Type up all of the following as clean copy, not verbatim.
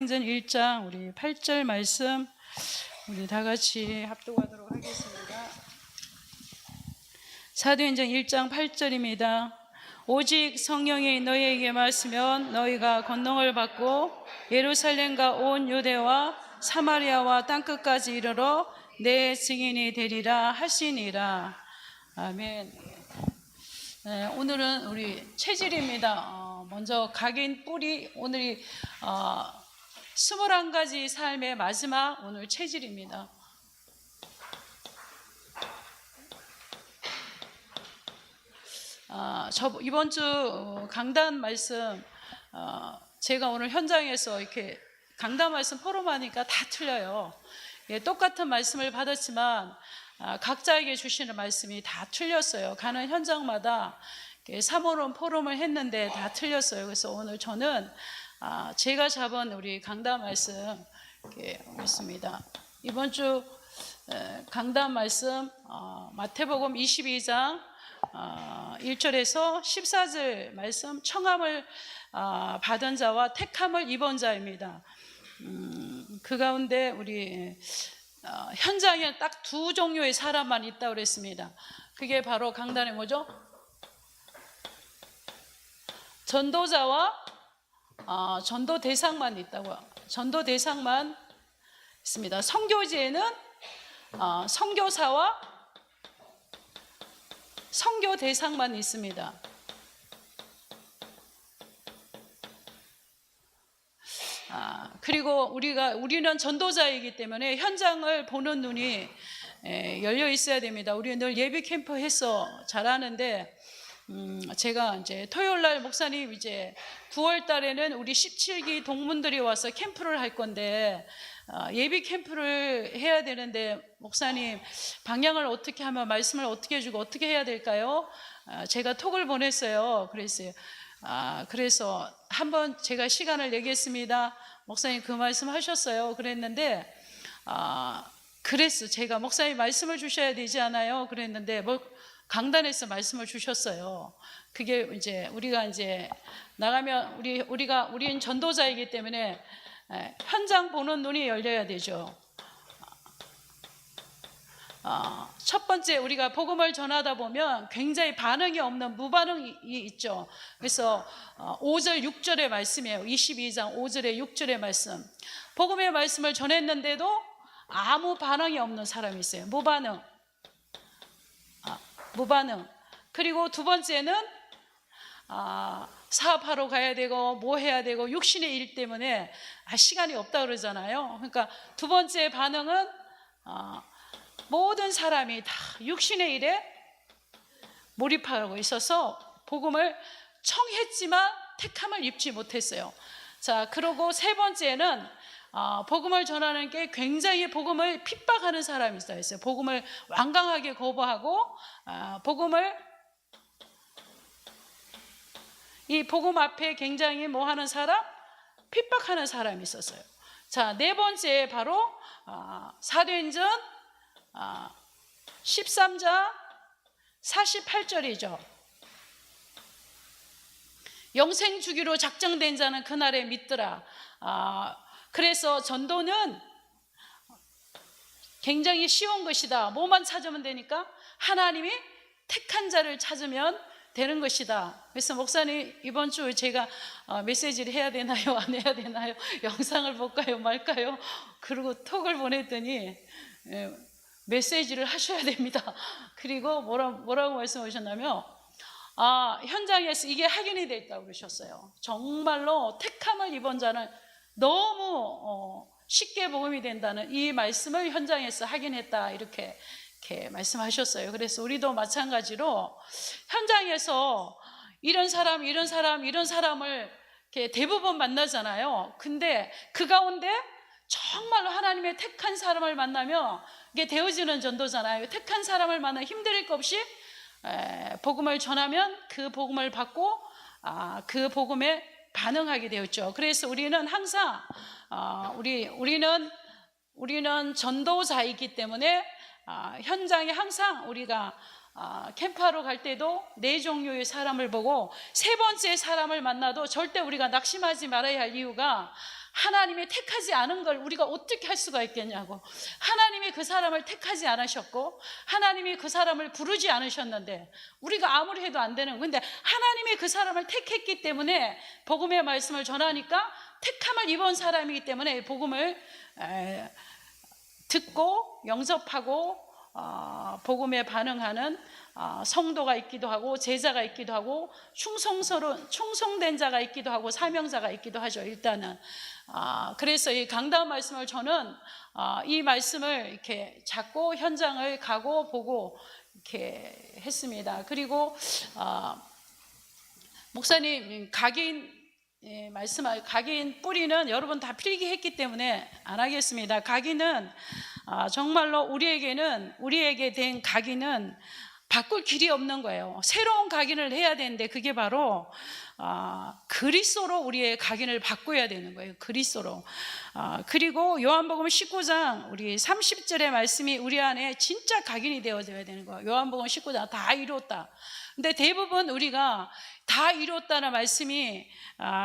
사도행전 1장 우리 8절 말씀 우리 다 같이 합독하도록 하겠습니다. 사도행전 1장 8절입니다. 오직 성령이 너희에게 말씀면 너희가 권능을 받고 예루살렘과 온 유대와 사마리아와 땅끝까지 이르러 내 증인이 되리라 하시니라. 아멘. 네, 오늘은 우리 체질입니다. 먼저 각인 뿌리, 오늘이 21가지 삶의 마지막 오늘 체질입니다. 이번 주 강단 말씀, 제가 오늘 현장에서 이렇게 강단 말씀 포럼하니까 다 틀려요. 예, 똑같은 말씀을 받았지만 각자에게 주시는 말씀이 다 틀렸어요. 가는 현장마다 3월원 포럼을 했는데 다 틀렸어요. 그래서 오늘 저는 제가 잡은 우리 강단 말씀 있습니다. 이번 주 강단 말씀 마태복음 22장 1절에서 14절 말씀, 청함을 받은 자와 택함을 입은 자입니다. 그 가운데 우리 현장에 딱 두 종류의 사람만 있다고 그랬습니다. 그게 바로 강단에 뭐죠? 전도자와 전도 대상만 있다고요. 전도 대상만 있습니다. 선교지에는 선교사와 선교 대상만 있습니다. 그리고 우리는 전도자이기 때문에 현장을 보는 눈이 열려 있어야 됩니다. 우리는 늘 예비 캠프해서 잘하는데 제가 이제 토요일 날 목사님 이제 9월 달에는 우리 17기 동문들이 와서 캠프를 할 건데 예비 캠프를 해야 되는데 목사님 방향을 어떻게 하면 말씀을 어떻게 해주고 어떻게 해야 될까요? 제가 톡을 보냈어요. 그래서 한번 제가 시간을 내겠습니다. 목사님 그 말씀 하셨어요. 그랬는데 제가 목사님 말씀을 주셔야 되지 않아요? 그랬는데 강단에서 말씀을 주셨어요. 그게 이제 우리가 이제 나가면 우리는 전도자이기 때문에 현장 보는 눈이 열려야 되죠. 첫 번째 우리가 복음을 전하다 보면 굉장히 반응이 없는 무반응이 있죠. 그래서 5절 6절의 말씀이에요. 22장 5절에 6절의 말씀. 복음의 말씀을 전했는데도 아무 반응이 없는 사람이 있어요. 무반응. 그리고 두 번째는 사업하러 가야 되고 뭐 해야 되고 육신의 일 때문에 시간이 없다 그러잖아요. 그러니까 두 번째 반응은 모든 사람이 다 육신의 일에 몰입하고 있어서 복음을 청했지만 택함을 입지 못했어요. 자, 그리고 세 번째는 복음을 전하는 게 굉장히 복음을 핍박하는 사람이 있어요. 복음을 완강하게 거부하고 이 복음 앞에 굉장히 하는 사람? 핍박하는 사람이 있었어요. 자, 네 번째 바로 사도행전 13장 48절이죠. 영생 주기로 작정된 자는 그날에 믿더라. 그래서 전도는 굉장히 쉬운 것이다. 뭐만 찾으면 되니까? 하나님이 택한 자를 찾으면 되는 것이다. 그래서 목사님 이번 주 제가 메시지를 해야 되나요? 안 해야 되나요? 영상을 볼까요? 말까요? 그리고 톡을 보냈더니 메시지를 하셔야 됩니다. 그리고 뭐라고 말씀하셨냐면 현장에서 이게 확인이 됐다고 그러셨어요. 정말로 택함을 입은 자는 너무 쉽게 복음이 된다는 이 말씀을 현장에서 확인했다 이렇게 말씀하셨어요. 그래서 우리도 마찬가지로 현장에서 이런 사람을 이렇게 대부분 만나잖아요. 근데 그 가운데 정말로 하나님의 택한 사람을 만나면 이게 되어지는 전도잖아요. 택한 사람을 만나 힘들 것 없이 복음을 전하면 그 복음을 받고 그 복음에 반응하게 되었죠. 그래서 우리는 항상 우리는 전도자이기 때문에 현장에 항상 우리가 캠프하러 갈 때도 네 종류의 사람을 보고 세 번째 사람을 만나도 절대 우리가 낙심하지 말아야 할 이유가 하나님이 택하지 않은 걸 우리가 어떻게 할 수가 있겠냐고. 하나님이 그 사람을 택하지 않으셨고 하나님이 그 사람을 부르지 않으셨는데 우리가 아무리 해도 안 되는. 근데 하나님이 그 사람을 택했기 때문에 복음의 말씀을 전하니까 택함을 입은 사람이기 때문에 복음을 듣고 영접하고 복음에 반응하는 성도가 있기도 하고 제자가 있기도 하고 충성된 자가 있기도 하고 사명자가 있기도 하죠. 일단은 그래서 이 강단 말씀을 저는 이 말씀을 이렇게 잡고 현장을 가고 보고 이렇게 했습니다. 그리고 목사님 각인 뿌리는 여러분 다 필기했기 때문에 안 하겠습니다. 각인은 정말로 우리에게 된 각인은 바꿀 길이 없는 거예요. 새로운 각인을 해야 되는데 그게 바로 그리스도로 우리의 각인을 바꿔야 되는 거예요. 그리스도로. 그리고 요한복음 19장 우리 30절의 말씀이 우리 안에 진짜 각인이 되어져야 되는 거예요. 요한복음 19장 다 이뤘다. 근데 대부분 우리가 다 이뤘다는 말씀이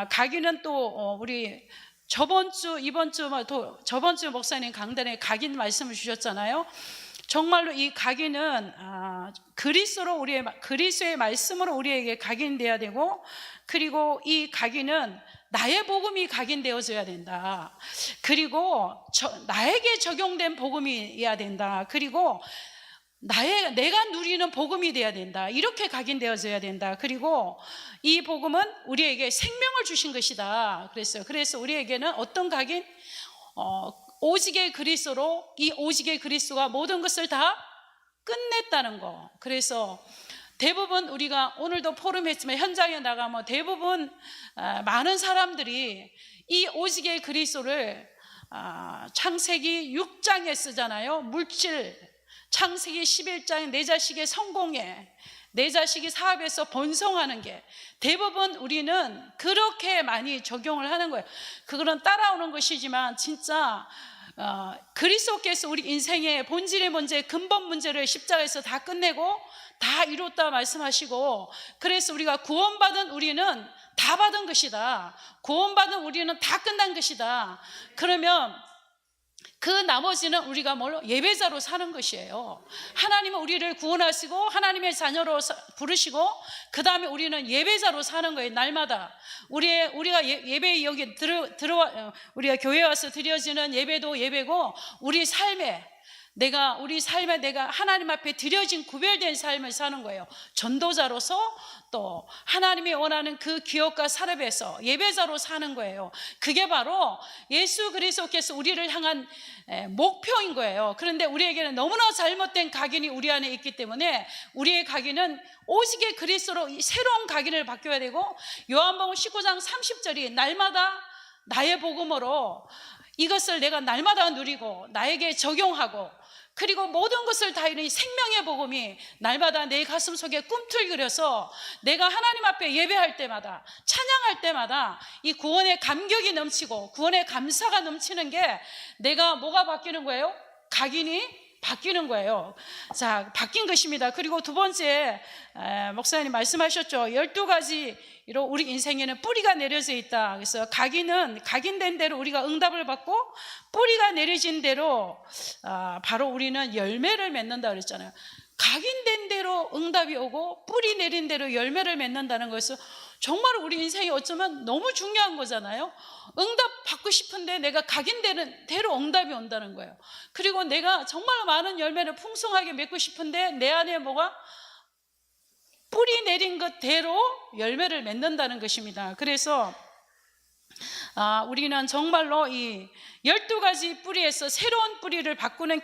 각인은 또 우리 저번 주 목사님 강단에 각인 말씀을 주셨잖아요. 정말로 이 각인은 그리스도의 말씀으로 우리에게 각인되어야 되고, 그리고 이 각인은 나의 복음이 각인되어져야 된다. 그리고 나에게 적용된 복음이어야 된다. 그리고 내가 누리는 복음이 되어야 된다. 이렇게 각인되어져야 된다. 그리고 이 복음은 우리에게 생명을 주신 것이다. 그래서 우리에게는 어떤 각인? 오직의 그리스도로, 이 오직의 그리스도가 모든 것을 다 끝냈다는 거. 그래서 대부분 우리가 오늘도 포럼했지만 현장에 나가면 대부분 많은 사람들이 이 오직의 그리스도를 창세기 6장에 쓰잖아요. 물질, 창세기 11장 내 자식의 성공에, 내 자식이 사업에서 번성하는 게 대부분 우리는 그렇게 많이 적용을 하는 거예요. 그거는 따라오는 것이지만 진짜 그리스도께서 우리 인생의 본질의 문제, 근본 문제를 십자가에서 다 끝내고 다 이뤘다 말씀하시고, 그래서 우리가 구원받은 우리는 다 받은 것이다. 구원받은 우리는 다 끝난 것이다. 그러면 그 나머지는 우리가 예배자로 사는 것이에요. 하나님은 우리를 구원하시고 하나님의 자녀로 부르시고 그 다음에 우리는 예배자로 사는 거예요. 날마다 우리가 예배 여기 우리가 교회 와서 드려지는 예배도 예배고, 우리 삶에 내가 하나님 앞에 드려진 구별된 삶을 사는 거예요. 전도자로서 또 하나님이 원하는 그 기업과 사업에서 예배자로 사는 거예요. 그게 바로 예수 그리스도께서 우리를 향한 목표인 거예요. 그런데 우리에게는 너무나 잘못된 각인이 우리 안에 있기 때문에 우리의 각인은 오직의 그리스도로 새로운 각인을 바뀌어야 되고, 요한복음 19장 30절이 날마다 나의 복음으로 이것을 내가 날마다 누리고 나에게 적용하고, 그리고 모든 것을 다 이룬 이 생명의 복음이 날마다 내 가슴 속에 꿈틀거려서 내가 하나님 앞에 예배할 때마다, 찬양할 때마다 이 구원의 감격이 넘치고 구원의 감사가 넘치는 게 내가 뭐가 바뀌는 거예요? 각인이 바뀌는 거예요. 자, 바뀐 것입니다. 그리고 두 번째, 목사님 말씀하셨죠. 12가지로 우리 인생에는 뿌리가 내려져 있다. 그래서 각인된 대로 우리가 응답을 받고, 뿌리가 내려진 대로 바로 우리는 열매를 맺는다 그랬잖아요. 각인된 대로 응답이 오고 뿌리 내린 대로 열매를 맺는다는 것은 정말 우리 인생이 어쩌면 너무 중요한 거잖아요. 응답 받고 싶은데 내가 각인되는 대로 응답이 온다는 거예요. 그리고 내가 정말 많은 열매를 풍성하게 맺고 싶은데 내 안에 뭐가 뿌리 내린 것대로 열매를 맺는다는 것입니다. 그래서 우리는 정말로 이 12가지 뿌리에서 새로운 뿌리를 바꾸는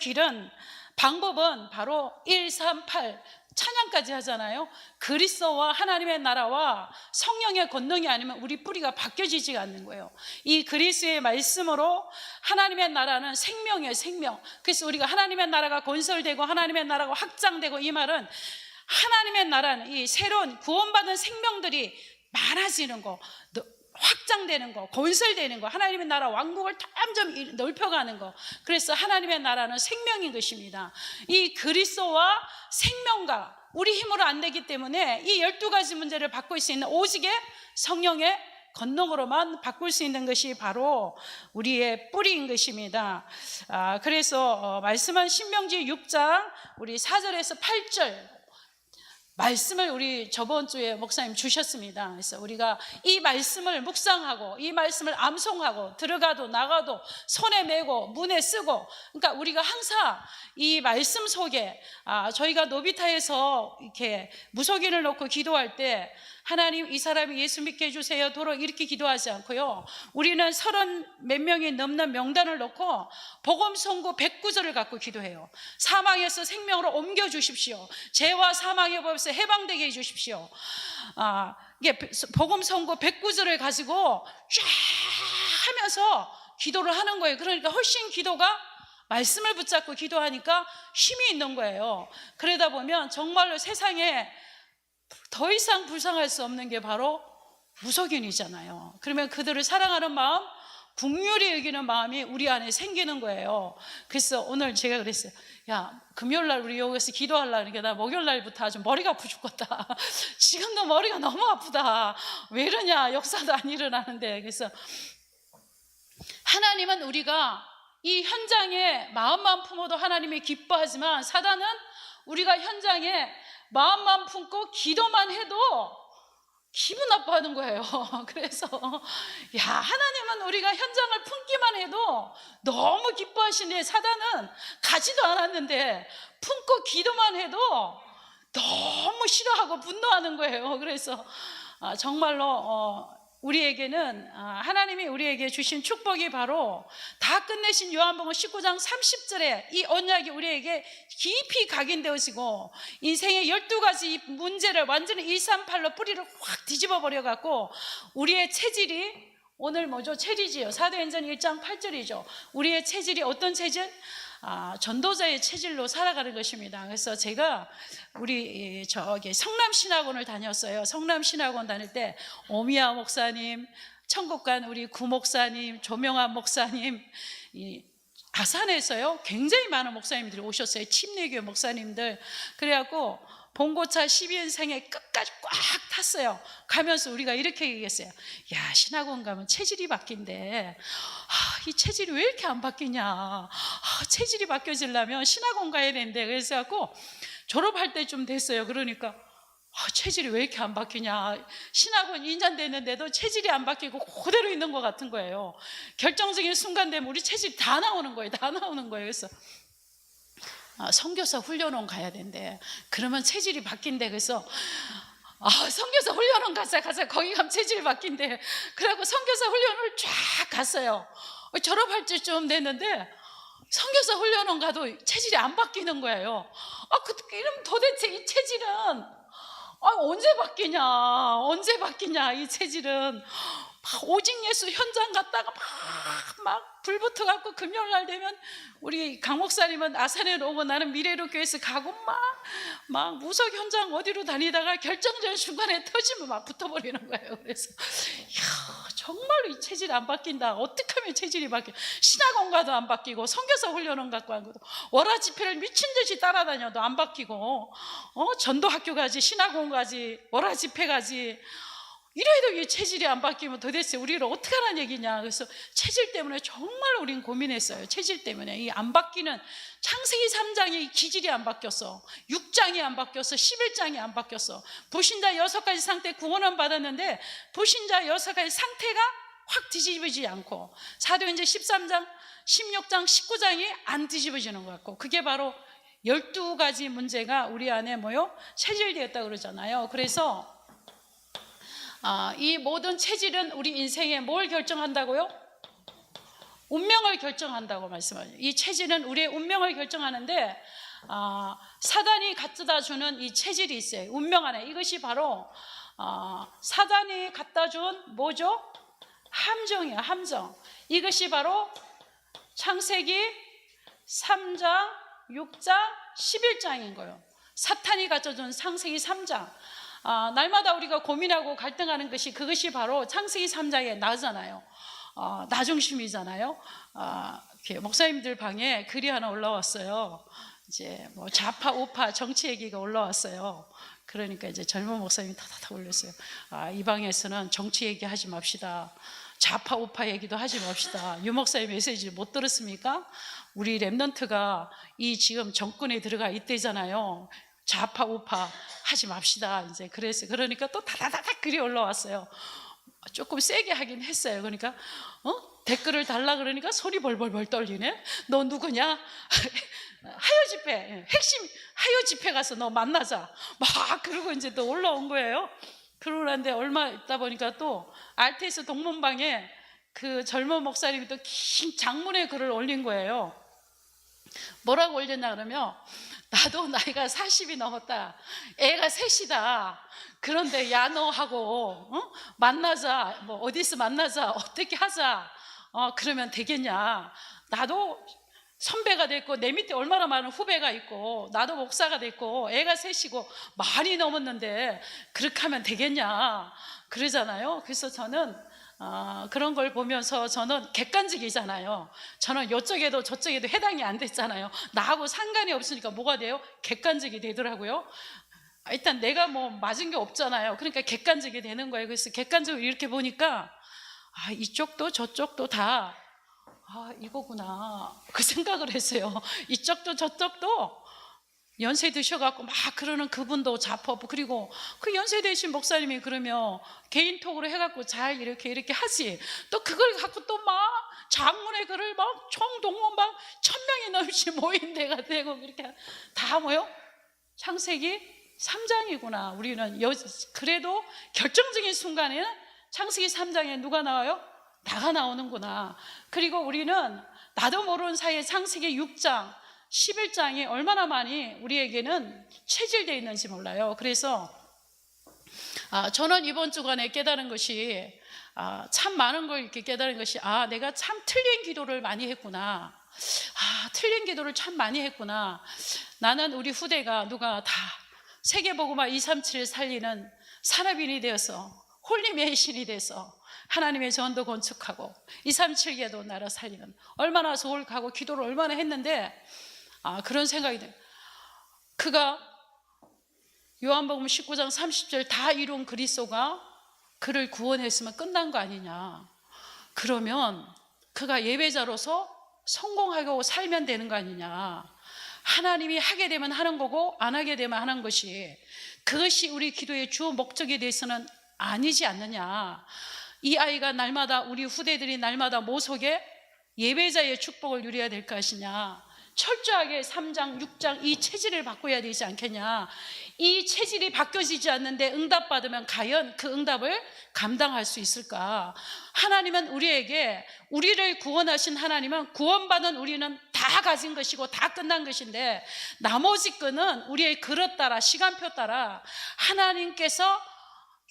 방법은 바로 138 찬양까지 하잖아요. 그리스도와 하나님의 나라와 성령의 권능이 아니면 우리 뿌리가 바뀌어지지가 않는 거예요. 이 그리스도의 말씀으로 하나님의 나라는 생명이에요. 생명. 그래서 우리가 하나님의 나라가 건설되고 하나님의 나라가 확장되고, 이 말은 하나님의 나라는 이 새로운 구원받은 생명들이 많아지는 거, 확장되는 거, 건설되는 거, 하나님의 나라 왕국을 점점 넓혀가는 거. 그래서 하나님의 나라는 생명인 것입니다. 이 그리스도와 생명과 우리 힘으로 안 되기 때문에 이 12가지 문제를 받고 있을 수 있는 오직의 성령의 권능으로만 바꿀 수 있는 것이 바로 우리의 뿌리인 것입니다. 그래서 말씀한 신명기 6장 우리 4절에서 8절 말씀을 우리 저번 주에 목사님 주셨습니다. 그래서 우리가 이 말씀을 묵상하고 이 말씀을 암송하고 들어가도 나가도 손에 메고 문에 쓰고, 그러니까 우리가 항상 이 말씀 속에 저희가 노비타에서 이렇게 무속인을 놓고 기도할 때 하나님 이 사람이 예수 믿게 해주세요 도록 이렇게 기도하지 않고요, 우리는 30 몇 명이 넘는 명단을 놓고 복음 선고 109절을 갖고 기도해요. 사망에서 생명으로 옮겨주십시오. 죄와 사망의 법에서 해방되게 해주십시오. 이게 복음 선고 109절을 가지고 쫙 하면서 기도를 하는 거예요. 그러니까 훨씬 기도가 말씀을 붙잡고 기도하니까 힘이 있는 거예요. 그러다 보면 정말로 세상에 더 이상 불쌍할 수 없는 게 바로 무속인이잖아요. 그러면 그들을 사랑하는 마음, 긍휼히 여기는 마음이 우리 안에 생기는 거예요. 그래서 오늘 제가 그랬어요. 야, 금요일날 우리 여기서 기도하려니까 나 목요일날부터 아주 머리가 아프 죽겠다. 지금도 머리가 너무 아프다. 왜 이러냐, 역사도 안 일어나는데. 그래서 하나님은 우리가 이 현장에 마음만 품어도 하나님이 기뻐하지만, 사단은 우리가 현장에 마음만 품고 기도만 해도 기분 나빠하는 거예요. 그래서 하나님은 우리가 현장을 품기만 해도 너무 기뻐하시네. 사단은 가지도 않았는데 품고 기도만 해도 너무 싫어하고 분노하는 거예요. 그래서 정말로 우리에게는 하나님이 우리에게 주신 축복이 바로 다 끝내신 요한복음 19장 30절에 이 언약이 우리에게 깊이 각인되어지고 인생의 12가지 문제를 완전히 138로 뿌리를 확 뒤집어 버려갖고 우리의 체질이 오늘 뭐죠? 체질이지요. 사도행전 1장 8절이죠. 우리의 체질이 어떤 체질? 전도자의 체질로 살아가는 것입니다. 그래서 제가 우리 성남신학원을 다녔어요. 성남신학원 다닐 때 오미야 목사님, 천국간 우리 구 목사님, 조명환 목사님, 아산에서요 굉장히 많은 목사님들이 오셨어요. 침례교회 목사님들. 그래갖고 봉고차 12인생에 끝까지 꽉 탔어요. 가면서 우리가 이렇게 얘기했어요. 야, 신학원 가면 체질이 바뀐대. 이 체질이 왜 이렇게 안 바뀌냐. 체질이 바뀌어지려면 신학원 가야 된대. 그래서 갖고 졸업할 때쯤 됐어요. 그러니까 체질이 왜 이렇게 안 바뀌냐. 신학원 2년 됐는데도 체질이 안 바뀌고 그대로 있는 것 같은 거예요. 결정적인 순간 되면 우리 체질이 다 나오는 거예요. 다 나오는 거예요. 그래서 선교사 훈련원 가야 된대. 그러면 체질이 바뀐대. 그래서 선교사 훈련원 가자 거기 가면 체질이 바뀐대. 그래갖고 선교사 훈련을 쫙 갔어요. 졸업할 때쯤 됐는데 선교사 훈련원 가도 체질이 안 바뀌는 거예요. 이러면 도대체 이 체질은 언제 바뀌냐 이 체질은. 오직 예수 현장 갔다가 막 불 붙어갖고 금요일날 되면 우리 강 목사님은 아산에 오고 나는 미래로 교회에서 가고 막 무속 현장 어디로 다니다가 결정적인 순간에 터지면 막 붙어버리는 거예요. 그래서 정말로 이 체질이 안 바뀐다. 어떻게 하면 체질이 바뀌어? 신학원 가도 안 바뀌고 선교사 훈련원 갖고 안 가도 월화 집회를 미친 듯이 따라다녀도 안 바뀌고 전도학교 가지, 신학원 가지, 월화 집회 가지. 이래도 이 체질이 안 바뀌면 도대체 우리를 어떻게 하라는 얘기냐. 그래서 체질 때문에 정말 우린 고민했어요. 체질 때문에 이 안 바뀌는 창세기 3장의 기질이 안 바뀌었어. 6장이 안 바뀌었어. 11장이 안 바뀌었어. 불신자 6가지 상태 구원은 받았는데 불신자 6가지 상태가 확 뒤집어지지 않고 사도행전 13장, 16장, 19장이 안 뒤집어지는 것 같고, 그게 바로 12가지 문제가 우리 안에 체질되었다고 그러잖아요. 그래서 이 모든 체질은 우리 인생에 뭘 결정한다고요? 운명을 결정한다고 말씀하죠. 이 체질은 우리의 운명을 결정하는데 사단이 갖다 주는 이 체질이 있어요. 운명 안에. 이것이 바로 사단이 갖다 준 뭐죠? 함정이에요. 함정. 이것이 바로 창세기 3장, 6장, 11장인 거예요. 사탄이 갖다 준 창세기 3장. 날마다 우리가 고민하고 갈등하는 것이, 그것이 바로 창세기 3장에 나잖아요. 나 중심이잖아요. 이렇게 목사님들 방에 글이 하나 올라왔어요. 이제 좌파 우파 정치 얘기가 올라왔어요. 그러니까 이제 젊은 목사님이 다다다 올렸어요. 이 방에서는 정치 얘기하지 맙시다. 좌파 우파 얘기도 하지 맙시다. 유 목사의 메시지를 못 들었습니까? 우리 랩넌트가 이 지금 정권에 들어가 있대잖아요. 좌파 우파 하지 맙시다. 이제 그러니까 또 다다다닥 글이 올라왔어요. 조금 세게 하긴 했어요. 그러니까 댓글을 달라 그러니까 손이 벌벌벌 떨리네. 너 누구냐? 하요 집회, 핵심 하요 집회 가서 너 만나자. 막 그러고 이제 또 올라온 거예요. 그러는데 얼마 있다 보니까 또 RTS 동문방에 그 젊은 목사님이 또 긴 장문의 글을 올린 거예요. 뭐라고 올렸냐 그러면, 나도 나이가 40이 넘었다. 애가 셋이다. 그런데 야 너하고 만나자. 뭐 어디서 만나자. 어떻게 하자. 그러면 되겠냐. 나도 선배가 됐고 내 밑에 얼마나 많은 후배가 있고 나도 목사가 됐고 애가 셋이고 많이 넘었는데 그렇게 하면 되겠냐 그러잖아요. 그래서 저는 그런 걸 보면서 저는 객관적이잖아요. 저는 이쪽에도 저쪽에도 해당이 안 됐잖아요. 나하고 상관이 없으니까 뭐가 돼요? 객관적이 되더라고요. 일단 내가 뭐 맞은 게 없잖아요. 그러니까 객관적이 되는 거예요. 그래서 객관적으로 이렇게 보니까 이쪽도 저쪽도 다 이거구나 그 생각을 했어요. 이쪽도 저쪽도 연세 드셔갖고 막 그러는 그분도 좌파고, 그리고 그 연세 되신 목사님이 그러면 개인톡으로 해갖고 잘 이렇게 하지. 또 그걸 갖고 또 막 장문의 글을 막 총동원 막 1000명이 넘지 모인 데가 되고 그렇게 다 뭐요? 창세기 3장이구나. 우리는 그래도 결정적인 순간에는 창세기 3장에 누가 나와요? 나가 나오는구나. 그리고 우리는 나도 모르는 사이에 창세기 6장 11장이 얼마나 많이 우리에게는 체질되어 있는지 몰라요. 그래서 저는 이번 주간에 깨달은 것이 참 많은 걸 이렇게 깨달은 것이 내가 참 틀린 기도를 많이 했구나. 틀린 기도를 참 많이 했구나. 나는 우리 후대가 누가 다 세계복음화 237을 살리는 산업인이 되어서 홀리메이신이 돼서 하나님의 전도 건축하고 237개도 나라 살리는, 얼마나 서울 가고 기도를 얼마나 했는데 그런 생각이 들어요. 그가 요한복음 19장 30절 다 이룬 그리스도가 그를 구원했으면 끝난 거 아니냐. 그러면 그가 예배자로서 성공하고 살면 되는 거 아니냐. 하나님이 하게 되면 하는 거고 안 하게 되면 하는 것이, 그것이 우리 기도의 주 목적에 대해서는 아니지 않느냐. 이 아이가 날마다, 우리 후대들이 날마다 모속에 예배자의 축복을 누려야 될 것이냐. 철저하게 3장, 6장 이 체질을 바꿔야 되지 않겠냐. 이 체질이 바뀌어지지 않는데 응답받으면 과연 그 응답을 감당할 수 있을까. 하나님은 우리를 구원하신 하나님은 구원받은 우리는 다 가진 것이고 다 끝난 것인데, 나머지 끈은 우리의 그릇 따라 시간표 따라 하나님께서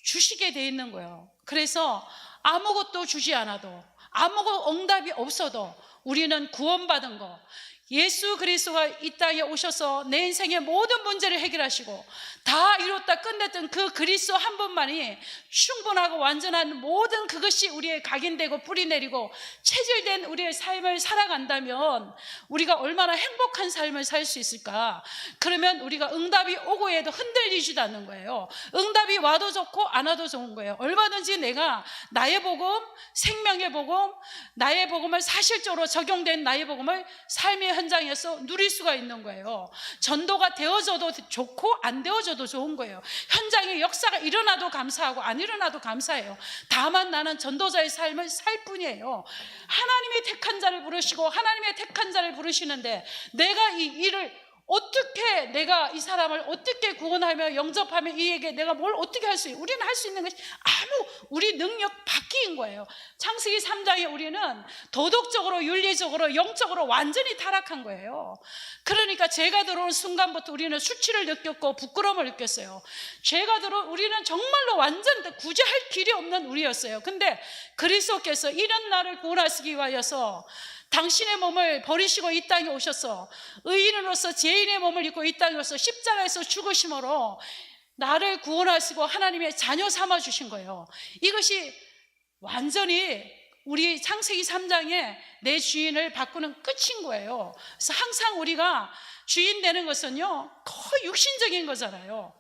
주시게 돼 있는 거예요. 그래서 아무것도 주지 않아도, 아무것도 응답이 없어도 우리는 구원받은 거, 예수 그리스도가 이 땅에 오셔서 내 인생의 모든 문제를 해결하시고 다 이뤘다 끝냈던 그 그리스도 한 분만이 충분하고 완전한 모든 그것이 우리의 각인되고 뿌리내리고 체질된 우리의 삶을 살아간다면 우리가 얼마나 행복한 삶을 살 수 있을까. 그러면 우리가 응답이 오고 해도 흔들리지도 않는 거예요. 응답이 와도 좋고 안 와도 좋은 거예요. 얼마든지 내가 나의 복음, 생명의 복음, 나의 복음을 사실적으로 적용된 나의 복음을 삶의 현장에서 누릴 수가 있는 거예요. 전도가 되어져도 좋고 안 되어져도 좋은 거예요. 현장에 역사가 일어나도 감사하고 안 일어나도 감사해요. 다만 나는 전도자의 삶을 살 뿐이에요. 하나님의 택한 자를 부르시고 하나님의 택한 자를 부르시는데 내가 이 일을 어떻게, 내가 이 사람을 어떻게 구원하며 영접하며 이에게 내가 뭘 어떻게 할 수 있어요? 우리는 할 수 있는 것이 우리 능력 밖인 거예요. 창세기 3장에 우리는 도덕적으로, 윤리적으로, 영적으로 완전히 타락한 거예요. 그러니까 죄가 들어오는 순간부터 우리는 수치를 느꼈고 부끄러움을 느꼈어요. 죄가 우리는 정말로 완전 구제할 길이 없는 우리였어요. 근데 그리스도께서 이런 나를 구원하시기 위하여서 당신의 몸을 버리시고 이 땅에 오셔서 의인으로서 죄인의 몸을 입고 이 땅에 오셔서 십자가에서 죽으심으로 나를 구원하시고 하나님의 자녀 삼아 주신 거예요. 이것이 완전히 우리 창세기 3장에 내 주인을 바꾸는 끝인 거예요. 그래서 항상 우리가 주인 되는 것은요 거의 육신적인 거잖아요.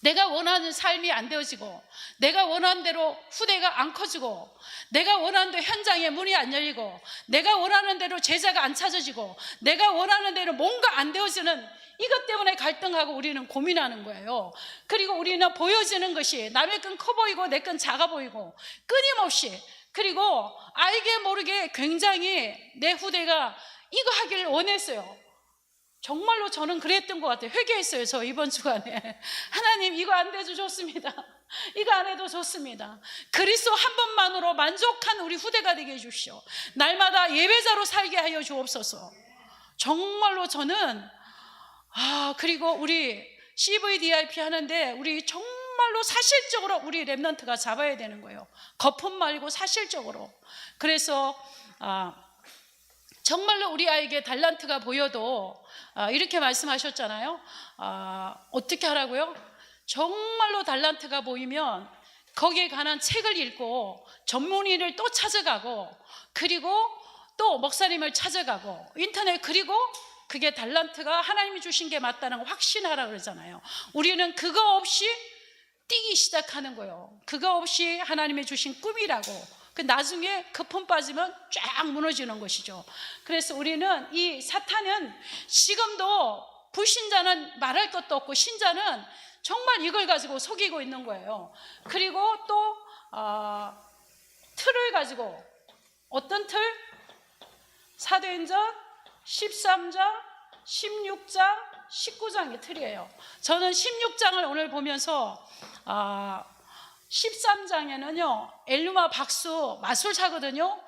내가 원하는 삶이 안 되어지고, 내가 원하는 대로 후대가 안 커지고, 내가 원하는 대로 현장에 문이 안 열리고, 내가 원하는 대로 제자가 안 찾아지고, 내가 원하는 대로 뭔가 안 되어지는 이것 때문에 갈등하고 우리는 고민하는 거예요. 그리고 우리는 보여지는 것이 남의 건 커 보이고 내 건 작아 보이고 끊임없이, 그리고 알게 모르게 굉장히 내 후대가 이거 하기를 원했어요. 정말로 저는 그랬던 것 같아요. 회개했어요. 저 이번 주간에 하나님 이거 안 돼도 좋습니다. 이거 안 해도 좋습니다. 그리스도 한 번만으로 만족한 우리 후대가 되게 해주시오. 날마다 예배자로 살게 하여 주옵소서. 정말로 저는 그리고 우리 CVDIP 하는데 우리 정말로 사실적으로 우리 랩넌트가 잡아야 되는 거예요. 거품 말고 사실적으로. 그래서 정말로 우리 아이에게 달란트가 보여도 이렇게 말씀하셨잖아요. 어떻게 하라고요? 정말로 달란트가 보이면 거기에 관한 책을 읽고 전문의를 또 찾아가고, 그리고 또 목사님을 찾아가고 인터넷, 그리고 그게 달란트가 하나님이 주신 게 맞다는 걸 확신하라 그러잖아요. 우리는 그거 없이 뛰기 시작하는 거예요. 그거 없이 하나님이 주신 꿈이라고. 나중에 거품 빠지면 쫙 무너지는 것이죠. 그래서 우리는 이 사탄은 지금도 불신자는 말할 것도 없고 신자는 정말 이걸 가지고 속이고 있는 거예요. 그리고 또 틀을 가지고, 어떤 틀? 사도행전 13장, 16장, 19장의 틀이에요. 저는 16장을 오늘 보면서 13장에는요 엘루마 박수 마술사거든요.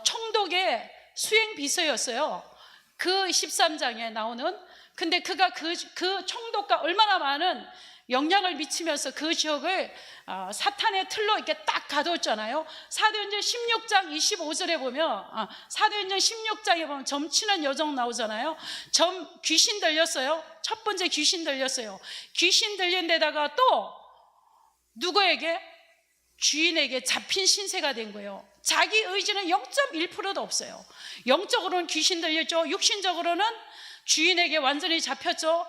총독의 수행 비서였어요. 그 13장에 나오는. 근데 그가 그 총독과 얼마나 많은 영향을 미치면서 그 지역을 사탄의 틀로 이렇게 딱 가뒀잖아요. 사도행전 16장 25절에 보면, 사도행전 16장에 보면 점치는 여종 나오잖아요. 귀신 들렸어요. 첫 번째 귀신 들렸어요. 귀신 들린 데다가 또 누구에게? 주인에게 잡힌 신세가 된 거예요. 자기 의지는 0.1%도 없어요. 영적으로는 귀신 들렸죠. 육신적으로는 주인에게 완전히 잡혔죠.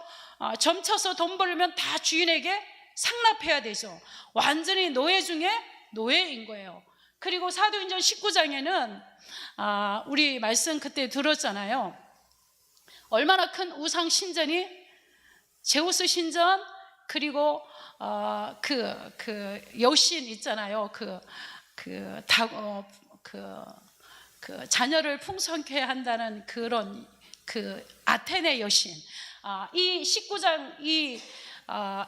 점쳐서 돈 벌면 다 주인에게 상납해야 되죠. 완전히 노예 중에 노예인 거예요. 그리고 사도행전 19장에는 우리 말씀 그때 들었잖아요. 얼마나 큰 우상 신전이, 제우스 신전, 그리고 그 여신 있잖아요. 자녀를 풍성케 한다는 그런 아테네 여신. 이 19장 이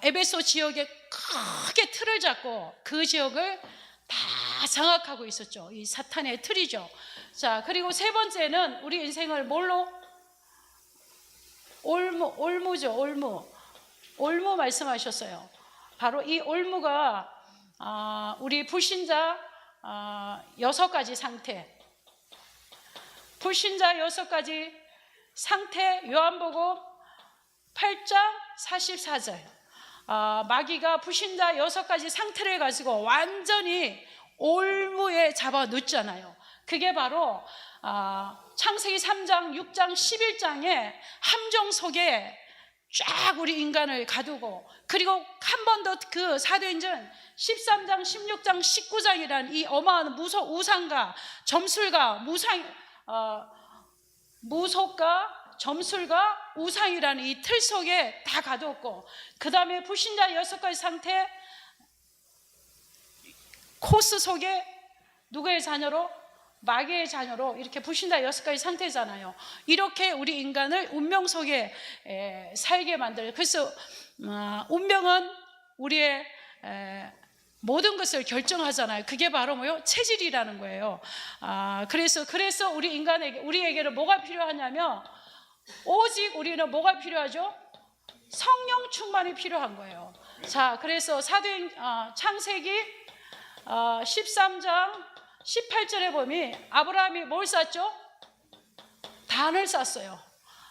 에베소 지역에 크게 틀을 잡고 그 지역을 다 장악하고 있었죠. 이 사탄의 틀이죠. 자, 그리고 세 번째는 우리 인생을 뭘로? 올무죠. 올무 말씀하셨어요. 바로 이 올무가 우리 불신자 6가지 상태, 불신자 6가지 상태, 요한복음 8장 44절. 마귀가 불신자 6가지 상태를 가지고 완전히 올무에 잡아 놓잖아요. 그게 바로 창세기 3장, 6장, 11장의 함정 속에 쫙 우리 인간을 가두고, 그리고 한 번 더 그 사도행전 13장, 16장, 19장이라는 이 어마어마한 우상과 점술과 무속과 점술과 우상이라는 이 틀 속에 다 가두었고, 그 다음에 불신자 6가지 상태 코스 속에 누구의 자녀로? 마귀의 자녀로 이렇게 불신자 6가지 상태잖아요. 이렇게 우리 인간을 운명 속에 살게 만들어요. 그래서 운명은 우리의 모든 것을 결정하잖아요. 그게 바로 뭐요? 체질이라는 거예요. 그래서 우리에게는 뭐가 필요하냐면, 오직 우리는 뭐가 필요하죠? 성령 충만이 필요한 거예요. 자, 그래서 창세기 13장 18절에 보면 아브라함이 뭘 쌓죠? 단을 쌓았어요.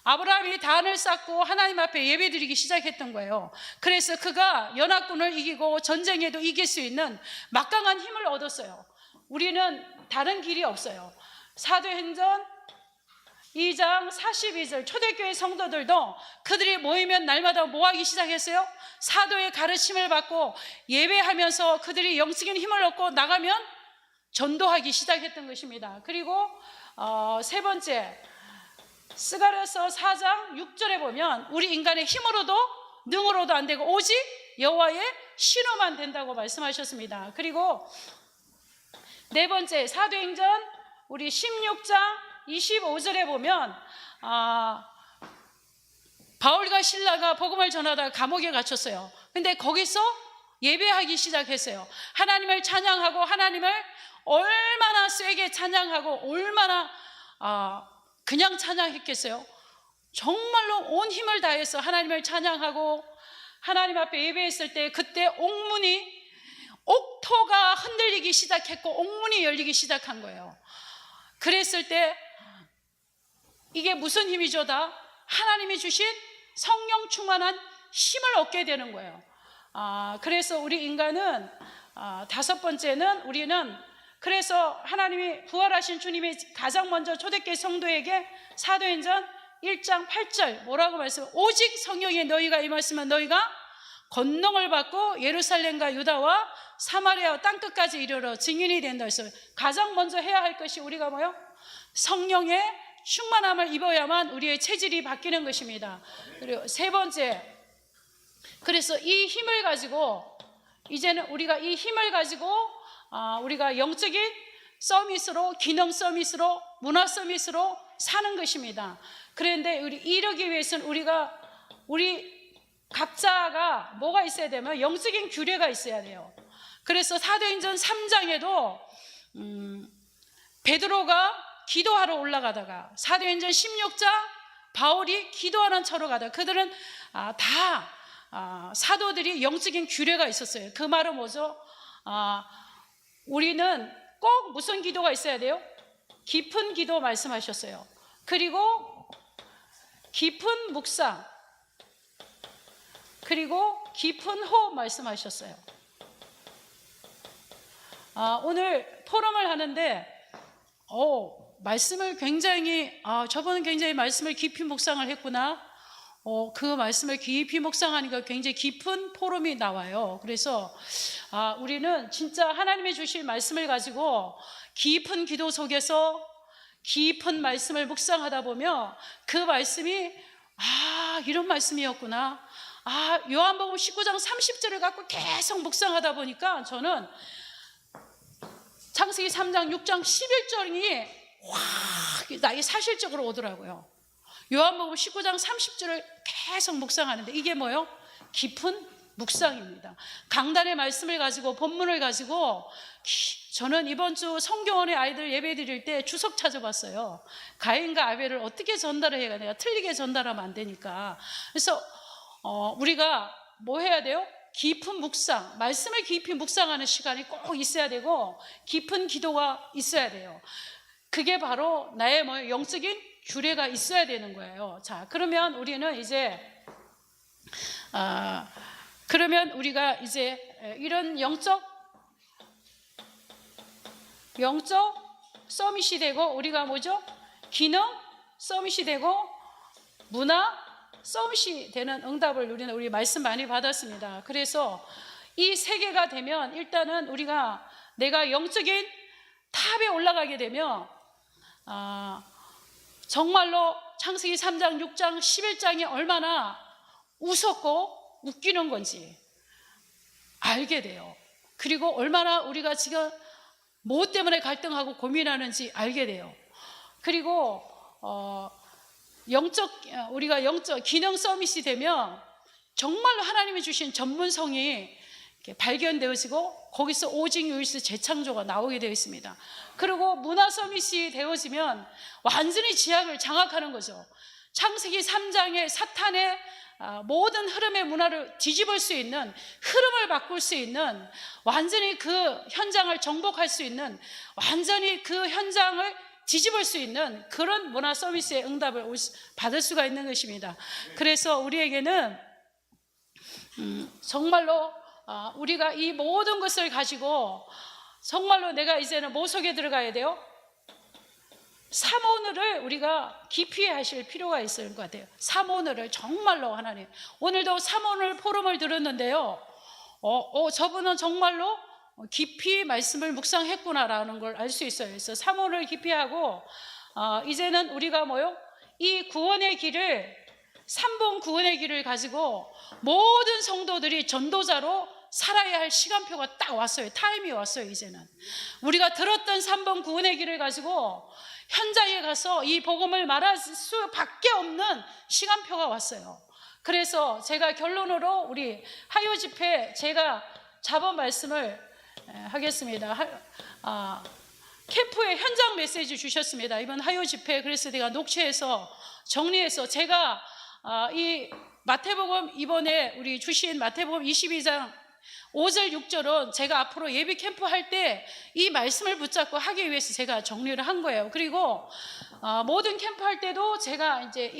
아브라함이 단을 쌓고 하나님 앞에 예배드리기 시작했던 거예요. 그래서 그가 연합군을 이기고 전쟁에도 이길 수 있는 막강한 힘을 얻었어요. 우리는 다른 길이 없어요. 사도행전 2장 42절, 초대교회 성도들도 그들이 모이면 날마다 뭐 하기 시작했어요? 사도의 가르침을 받고 예배하면서 그들이 영적인 힘을 얻고 나가면 전도하기 시작했던 것입니다. 그리고 세 번째, 스가랴서 4장 6절에 보면 우리 인간의 힘으로도 능으로도 안 되고 오직 여호와의 신호만 된다고 말씀하셨습니다. 그리고 네 번째, 사도행전 우리 16장 25절에 보면 바울과 실라가 복음을 전하다가 감옥에 갇혔어요. 근데 거기서 예배하기 시작했어요. 하나님을 찬양하고 하나님을 얼마나 세게 찬양하고 얼마나 그냥 찬양했겠어요. 정말로 온 힘을 다해서 하나님을 찬양하고 하나님 앞에 예배했을 때 그때 옥토가 흔들리기 시작했고 옥문이 열리기 시작한 거예요. 그랬을 때 이게 무슨 힘이죠? 다 하나님이 주신 성령 충만한 힘을 얻게 되는 거예요. 그래서 우리 인간은 다섯 번째는 우리는 그래서 하나님이 부활하신 주님이 가장 먼저 초대교회 성도에게 사도행전 1장 8절 뭐라고 말씀해요? 오직 성령이 너희가 임하시면 너희가 권능을 받고 예루살렘과 유다와 사마리아 땅끝까지 이르러 증인이 된다 했어요. 가장 먼저 해야 할 것이 우리가 뭐요? 성령의 충만함을 입어야만 우리의 체질이 바뀌는 것입니다. 그리고 세 번째, 그래서 이 힘을 가지고 이제는 우리가 이 힘을 가지고 우리가 영적인 서밋으로, 기능 서밋으로, 문화 서밋으로 사는 것입니다. 그런데 이러기 위해서는 우리 각자가 뭐가 있어야 되면 영적인 규례가 있어야 돼요. 그래서 사도행전 3장에도 베드로가 기도하러 올라가다가 사도행전 16장 바울이 기도하는 차로 가다가 그들은 다 사도들이 영적인 규례가 있었어요. 그 말은 뭐죠? 우리는 꼭 무슨 기도가 있어야 돼요? 깊은 기도 말씀하셨어요. 그리고 깊은 묵상, 그리고 깊은 호흡 말씀하셨어요. 오늘 포럼을 하는데 말씀을 굉장히 저분은 굉장히 말씀을 깊이 묵상을 했구나. 그 말씀을 깊이 묵상하니까 굉장히 깊은 포럼이 나와요. 그래서 우리는 진짜 하나님의 주신 말씀을 가지고 깊은 기도 속에서 깊은 말씀을 묵상하다 보면 그 말씀이 이런 말씀이었구나. 요한복음 19장 30절을 갖고 계속 묵상하다 보니까 저는 창세기 3장 6장 11절이 확 나에게 사실적으로 오더라고요. 요한복음 19장 30절을 계속 묵상하는데 이게 뭐예요? 깊은 묵상입니다. 강단의 말씀을 가지고 본문을 가지고 저는 이번 주 성경원의 아이들 예배 드릴 때 주석 찾아봤어요. 가인과 아벨을 어떻게 전달을 해야 내가 틀리게 전달하면 안 되니까. 그래서 우리가 뭐 해야 돼요? 깊은 묵상, 말씀을 깊이 묵상하는 시간이 꼭 있어야 되고 깊은 기도가 있어야 돼요. 그게 바로 나의 영적인 규례가 있어야 되는 거예요. 자, 그러면 우리는 이제 그러면 우리가 이제 이런 영적 서밋이 되고 우리가 뭐죠? 기능 서밋이 되고 문화 서밋이 되는 응답을 우리 말씀 많이 받았습니다. 그래서 이 세 개가 되면 일단은 내가 영적인 탑에 올라가게 되면 정말로 창세기 3장, 6장, 11장이 얼마나 웃었고 웃기는 건지 알게 돼요. 그리고 얼마나 우리가 지금 뭐 때문에 갈등하고 고민하는지 알게 돼요. 그리고 우리가 영적 기능 서밋이 되면 정말로 하나님이 주신 전문성이 발견되어지고 거기서 오직 유일스 재창조가 나오게 되어 있습니다. 그리고 문화 서밋이 되어지면 완전히 지향을 장악하는 거죠. 창세기 3장의 사탄의 모든 흐름의 문화를 뒤집을 수 있는, 흐름을 바꿀 수 있는, 완전히 그 현장을 정복할 수 있는, 완전히 그 현장을 뒤집을 수 있는 그런 문화 서비스의 응답을 받을 수가 있는 것입니다. 그래서 우리에게는 정말로 우리가 이 모든 것을 가지고 정말로 내가 이제는 뭐 속에 들어가야 돼요? 삼오늘을 우리가 깊이 하실 필요가 있을 것 같아요. 삼오늘을 정말로 하나님, 오늘도 삼오늘 포럼을 들었는데요, 저분은 정말로 깊이 말씀을 묵상했구나라는 걸 알 수 있어요. 그래서 삼오늘 깊이 하고 이제는 우리가 이 구원의 길을, 삼본 구원의 길을 가지고 모든 성도들이 전도자로 살아야 할 시간표가 딱 왔어요. 타임이 왔어요. 이제는 우리가 들었던 3번 구원의 길을 가지고 현장에 가서 이 복음을 말할 수밖에 없는 시간표가 왔어요. 그래서 제가 결론으로 우리 하요 집회 제가 잡은 말씀을 하겠습니다. 캠프에 현장 메시지 주셨습니다. 이번 하요 집회. 그래서 내가 녹취해서 정리해서 제가 이 마태복음, 이번에 우리 주신 마태복음 22장 5절 6절은 제가 앞으로 예비 캠프 할 때 이 말씀을 붙잡고 하기 위해서 제가 정리를 한 거예요. 그리고 모든 캠프 할 때도 제가 이제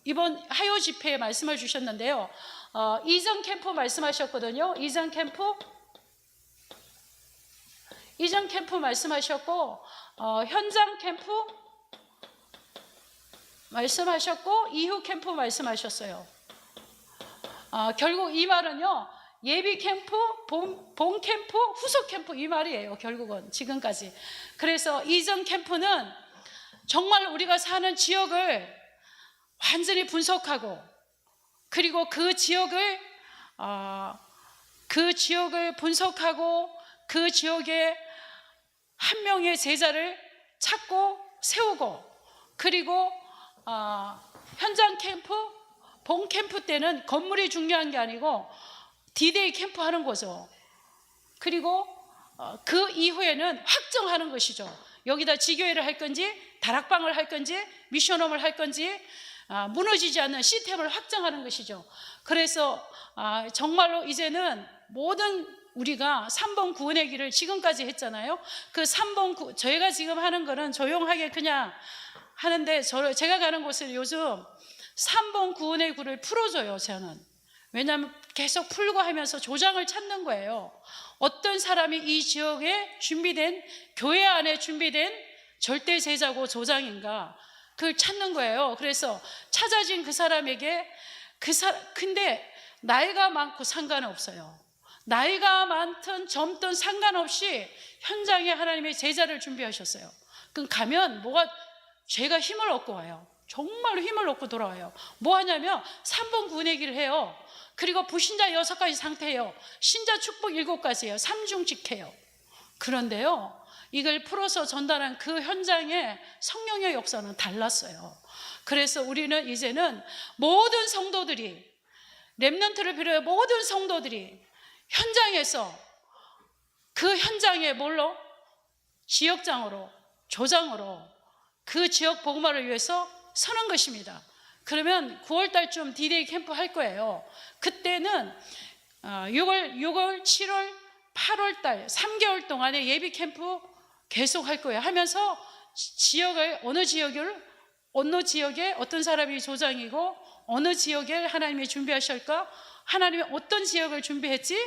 이번 하요 집회에 말씀을 주셨는데요, 이전 캠프 말씀하셨거든요. 이전 캠프 말씀하셨고, 현장 캠프 말씀하셨고, 이후 캠프 말씀하셨어요. 결국 이 말은요, 예비 캠프, 본 캠프, 후속 캠프, 이 말이에요. 결국은 지금까지. 그래서 이전 캠프는 정말 우리가 사는 지역을 완전히 분석하고, 그리고 그 지역을 분석하고 그 지역에 한 명의 제자를 찾고 세우고, 그리고 현장 캠프, 본 캠프 때는 건물이 중요한 게 아니고 디데이 캠프 하는 거죠. 그리고 그 이후에는 확정하는 것이죠. 여기다 지교회를 할 건지, 다락방을 할 건지, 미션홈을 할 건지, 무너지지 않는 시스템을 확정하는 것이죠. 그래서 정말로 이제는 모든 우리가 3번 구원의 길을 지금까지 했잖아요. 그 3번 저희가 지금 하는 거는 조용하게 그냥 하는데, 제가 가는 곳은 요즘 3번 구원의 길을 풀어줘요. 저는. 왜냐하면 계속 풀고 하면서 조장을 찾는 거예요. 어떤 사람이 이 지역에 준비된, 교회 안에 준비된 절대 제자고 조장인가, 그걸 찾는 거예요. 그래서 찾아진 그 사람에게 근데 나이가 많고 상관없어요. 나이가 많든 젊든 상관없이 현장에 하나님의 제자를 준비하셨어요. 그럼 가면 죄가 힘을 얻고 와요. 정말로 힘을 얻고 돌아와요. 뭐 하냐면 3번 구원의 길을 해요. 그리고 불신자 6가지 상태예요. 신자 축복 7가지예요. 3중직해요. 그런데요, 이걸 풀어서 전달한 그 현장의 성령의 역사는 달랐어요. 그래서 우리는 이제는 모든 성도들이, 렘넌트를 비롯해 모든 성도들이 현장에서 그 현장에 지역장으로, 조장으로 그 지역 복음화를 위해서 서는 것입니다. 그러면 9월 달쯤 디데이 캠프 할 거예요. 그때는 6월, 7월, 8월 달 3개월 동안의 예비 캠프 계속 할 거예요. 하면서 어느 지역에 어떤 사람이 조장이고, 어느 지역에 하나님이 준비하실까, 하나님이 어떤 지역을 준비했지,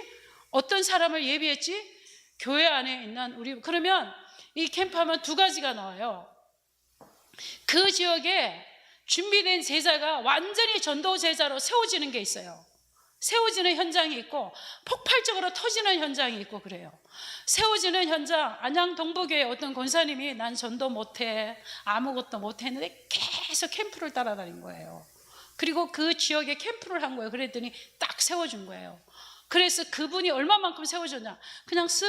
어떤 사람을 예비했지, 교회 안에 있는 그러면 이 캠프하면 2가지가 나와요. 그 지역에 준비된 제자가 완전히 전도 제자로 세워지는 게 있어요. 세워지는 현장이 있고, 폭발적으로 터지는 현장이 있고 그래요. 세워지는 현장, 안양 동북교회 어떤 권사님이 난 전도 못해, 아무것도 못했는데 계속 캠프를 따라다닌 거예요. 그리고 그 지역에 캠프를 한 거예요. 그랬더니 딱 세워준 거예요. 그래서 그분이 얼마만큼 세워졌냐, 그냥 쓱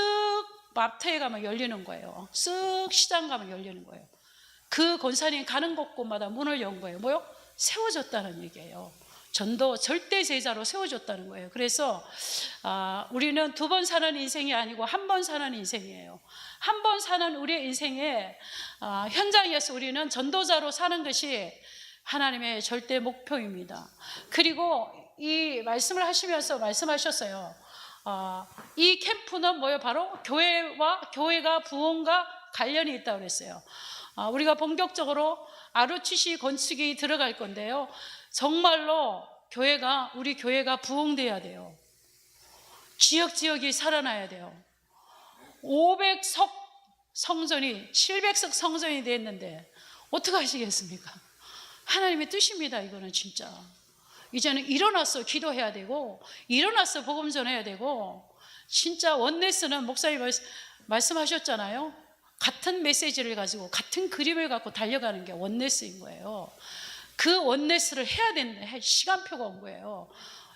마트에 가면 열리는 거예요. 쓱 시장 가면 열리는 거예요. 그 권사님 가는 곳곳마다 문을 연 거예요. 세워졌다는 얘기예요. 전도 절대 제자로 세워졌다는 거예요. 그래서 우리는 2번 사는 인생이 아니고 1번 사는 인생이에요. 1번 사는 우리의 인생에 현장에서 우리는 전도자로 사는 것이 하나님의 절대 목표입니다. 그리고 이 말씀을 하시면서 말씀하셨어요. 이 캠프는 바로 교회가 부흥과 관련이 있다고 그랬어요. 우리가 본격적으로 ROTC 건축이 들어갈 건데요, 정말로 우리 교회가 부흥돼야 돼요. 지역이 살아나야 돼요. 500석 성전이 700석 성전이 됐는데 어떻게 하시겠습니까? 하나님의 뜻입니다. 이거는 진짜. 이제는 일어나서 기도해야 되고, 일어나서 복음 전해야 되고, 진짜 원네스는 목사님 말씀하셨잖아요. 같은 메시지를 가지고 같은 그림을 갖고 달려가는 게 원네스인 거예요. 그 원네스를 해야 되는 시간표가 온 거예요.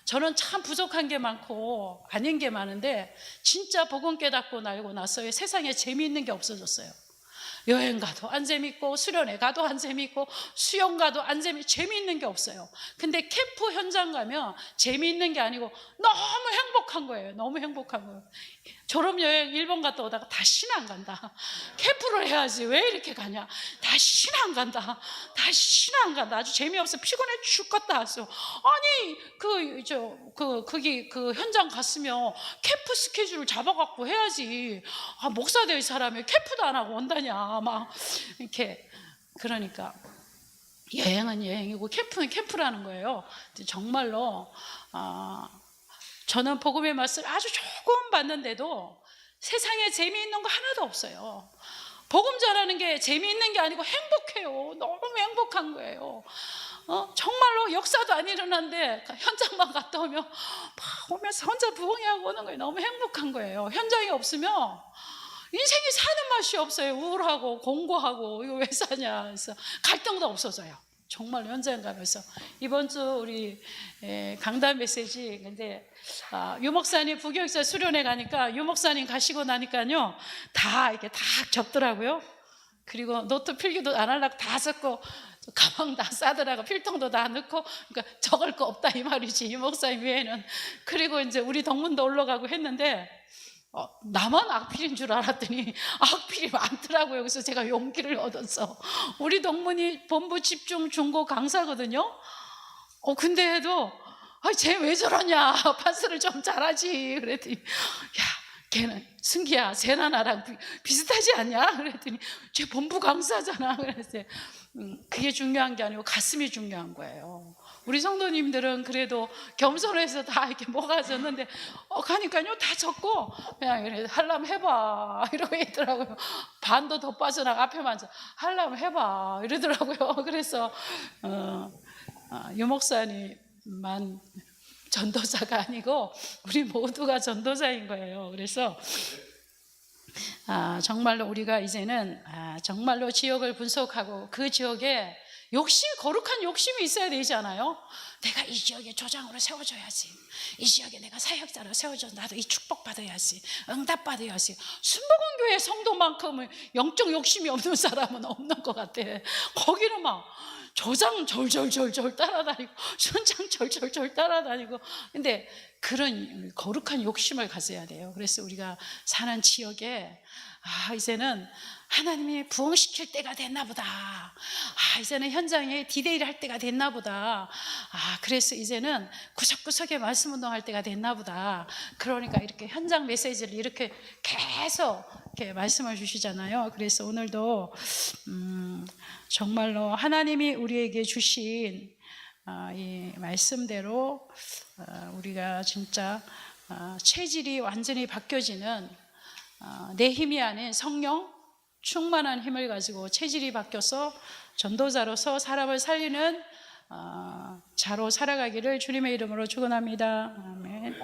저는 참 부족한 게 많고 아닌 게 많은데 진짜 복음 깨닫고 날고 나서 세상에 재미있는 게 없어졌어요. 여행 가도 안 재밌고, 수련회 가도 안 재밌고, 수영 가도 안 재미있는 게 없어요. 근데 캠프 현장 가면 재미있는 게 아니고 너무 행복한 거예요. 너무 행복한 거예요. 졸업여행 일본 갔다 오다가 다시는 안 간다. 캠프를 해야지 왜 이렇게 가냐. 다시는 안 간다. 다시는 안 간다. 아주 재미없어. 피곤해 죽겠다 했어. 아니 거기 그 현장 갔으면 캠프 스케줄을 잡아갖고 해야지. 아, 목사 될 사람이 캠프도 안 하고 온다냐. 막 이렇게. 그러니까 여행은 여행이고 캠프는 캠프라는 거예요. 정말로 저는 복음의 맛을 아주 조금 봤는데도 세상에 재미있는 거 하나도 없어요. 복음 전하는 게 재미있는 게 아니고 행복해요. 너무 행복한 거예요. 정말로 역사도 안 일어났는데 현장만 갔다 오면 막 오면서 혼자 부흥회하고 오는 거예요. 너무 행복한 거예요. 현장이 없으면 인생이 사는 맛이 없어요. 우울하고 공고하고 이거 왜 사냐. 그래서 갈등도 없어져요. 정말 현장 가면서 이번 주 우리 강단 메시지 근데 유 목사님 부교육사 수련회 가니까 유 목사님 가시고 나니까요 다 이렇게 다 적더라고요. 그리고 노트 필기도 안 하려고 다 썼고 가방 다 싸더라고. 필통도 다 넣고. 그러니까 적을 거 없다 이 말이지 유 목사님 외에는. 그리고 이제 우리 동문도 올라가고 했는데 나만 악필인 줄 알았더니 악필이 많더라고요. 그래서 제가 용기를 얻었어. 우리 동문이 본부 집중 중고 강사거든요. 근데도 쟤 왜 저러냐. 판서를 좀 잘하지. 그랬더니 야 걔는 승기야 쟤나 나랑 비슷하지 않냐. 그랬더니 쟤 본부 강사잖아. 그래서 그게 중요한 게 아니고 가슴이 중요한 거예요. 우리 성도님들은 그래도 겸손해서 다 이렇게 모아졌는데 가니까요 다 적고 그냥 이래 하려면 해봐 이러고 있더라고요. 반도 더 빠져나가 앞에만 앉아 하려면 해봐 이러더라고요. 그래서 유 목사님만 전도자가 아니고 우리 모두가 전도자인 거예요. 그래서 정말로 우리가 이제는 정말로 지역을 분석하고 그 지역에 거룩한 욕심이 있어야 되잖아요. 내가 이 지역에 조장으로 세워줘야지. 이 지역에 내가 사역자로 세워줘. 나도 이 축복 받아야지. 응답 받아야지. 순복음교회 성도만큼은 영적 욕심이 없는 사람은 없는 것 같아. 거기는 막 조장 절절절절 따라다니고 순장 절절절 따라다니고. 근데 그런 거룩한 욕심을 가져야 돼요. 그래서 우리가 사는 지역에 이제는 하나님이 부흥시킬 때가 됐나 보다. 이제는 현장에 디데이를 할 때가 됐나 보다. 그래서 이제는 구석구석에 말씀 운동할 때가 됐나 보다. 그러니까 이렇게 현장 메시지를 이렇게 계속 이렇게 말씀을 주시잖아요. 그래서 오늘도 정말로 하나님이 우리에게 주신 이 말씀대로 우리가 진짜 체질이 완전히 바뀌어지는 내 힘이 아닌 성령 충만한 힘을 가지고 체질이 바뀌어서 전도자로서 사람을 살리는 자로 살아가기를 주님의 이름으로 축원합니다. 아멘.